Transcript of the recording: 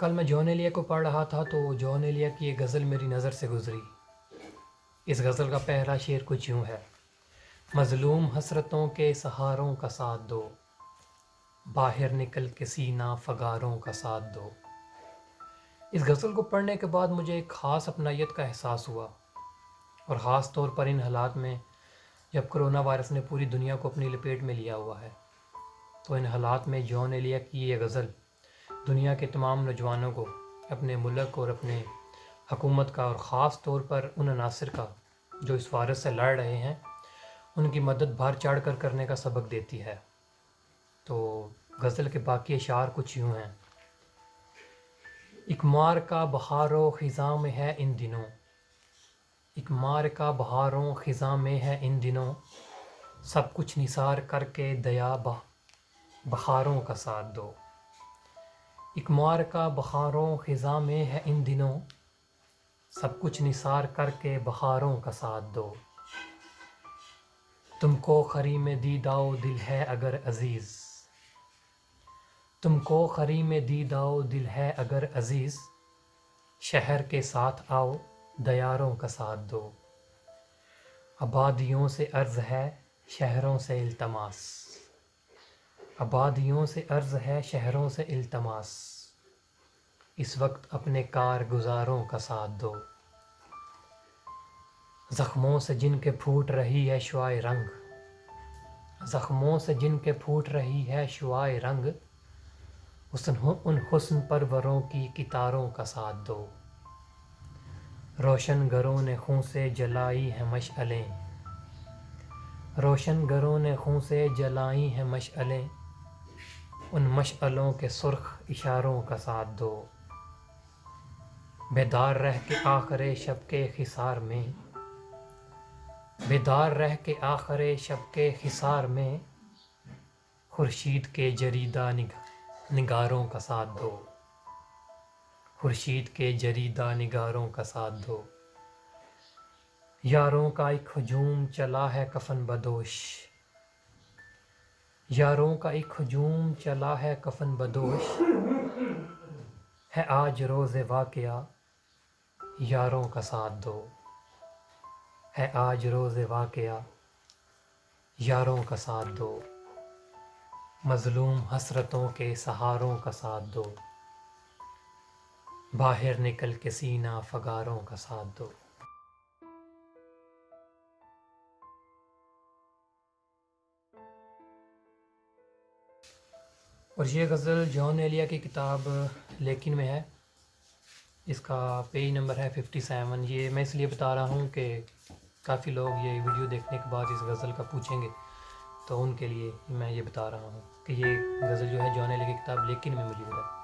کل میں جون ایلیا کو پڑھ رہا تھا تو جون ایلیا کی ایک غزل میری نظر سے گزری۔ اس غزل کا پہلا شعر کچھ یوں ہے: مظلوم حسرتوں کے سہاروں کا ساتھ دو، باہر نکل کے سینہ فگاروں کا ساتھ دو۔ اس غزل کو پڑھنے کے بعد مجھے ایک خاص اپنائیت کا احساس ہوا، اور خاص طور پر ان حالات میں جب کرونا وائرس نے پوری دنیا کو اپنی لپیٹ میں لیا ہوا ہے، تو ان حالات میں جون ایلیا کی یہ غزل دنیا کے تمام نوجوانوں کو اپنے ملک اور اپنے حکومت کا، اور خاص طور پر ان عناصر کا جو اس وائرس سے لڑ رہے ہیں، ان کی مدد بڑھ چڑھ کر کرنے کا سبق دیتی ہے۔ تو غزل کے باقی اشعار کچھ یوں ہیں: ایک مار کا بہار و خزاں میں ہے ان دنوں، ایک مار کا بہار و خزاں میں ہے ان دنوں، سب کچھ نثار کر کے دیا بہاروں کا ساتھ دو۔ ایک مار کا بہار و خزاں میں ہے ان دنوں، سب کچھ نثار کر کے بہاروں کا ساتھ دو۔ تم کو خری میں دیدہ و دل ہے اگر عزیز، تم کو خری میں دیدہ و دل ہے اگر عزیز، شہر کے ساتھ آؤ دیاروں کا ساتھ دو۔ آبادیوں سے عرض ہے شہروں سے التماس، آبادیوں سے عرض ہے شہروں سے التماس، اس وقت اپنے کارگزاروں کا ساتھ دو۔ زخموں سے جن کے پھوٹ رہی ہے شعاع رنگ، زخموں سے جن کے پھوٹ رہی ہے شعاع رنگ، ان حسن پروروں کی کتاروں کا ساتھ دو۔ روشن گروں نے خوں سے جلائی ہیں مشعلیں، روشن گروں نے خوں سے جلائی ہیں مشعلیں، ان مشعلوں کے سرخ اشاروں کا ساتھ دو۔ بیدار رہ کے آخر شب کے حصار میں، بیدار رہ کے آخر شب کے حصار میں، خورشید کے جریدہ نگاروں کا ساتھ دو، خورشید کے جریدہ نگاروں کا ساتھ دو۔ یاروں کا ایک ہجوم چلا ہے کفن بدوش، یاروں کا ایک ہجوم چلا ہے کفن بدوش، ہے آج روز واقعہ یاروں کا ساتھ دو، ہے آج روز واقعہ یاروں کا ساتھ دو۔ مظلوم حسرتوں کے سہاروں کا ساتھ دو، باہر نکل کے سینہ فگاروں کا ساتھ دو۔ اور یہ غزل جون ایلیا کی کتاب لیکن میں ہے، اس کا پیج نمبر ہے 57۔ یہ میں اس لیے بتا رہا ہوں کہ کافی لوگ یہ ویڈیو دیکھنے کے بعد اس غزل کا پوچھیں گے، تو ان کے لیے میں یہ بتا رہا ہوں کہ یہ غزل جو ہے جون ایلیا کی کتاب لیکن میں موجود ہے۔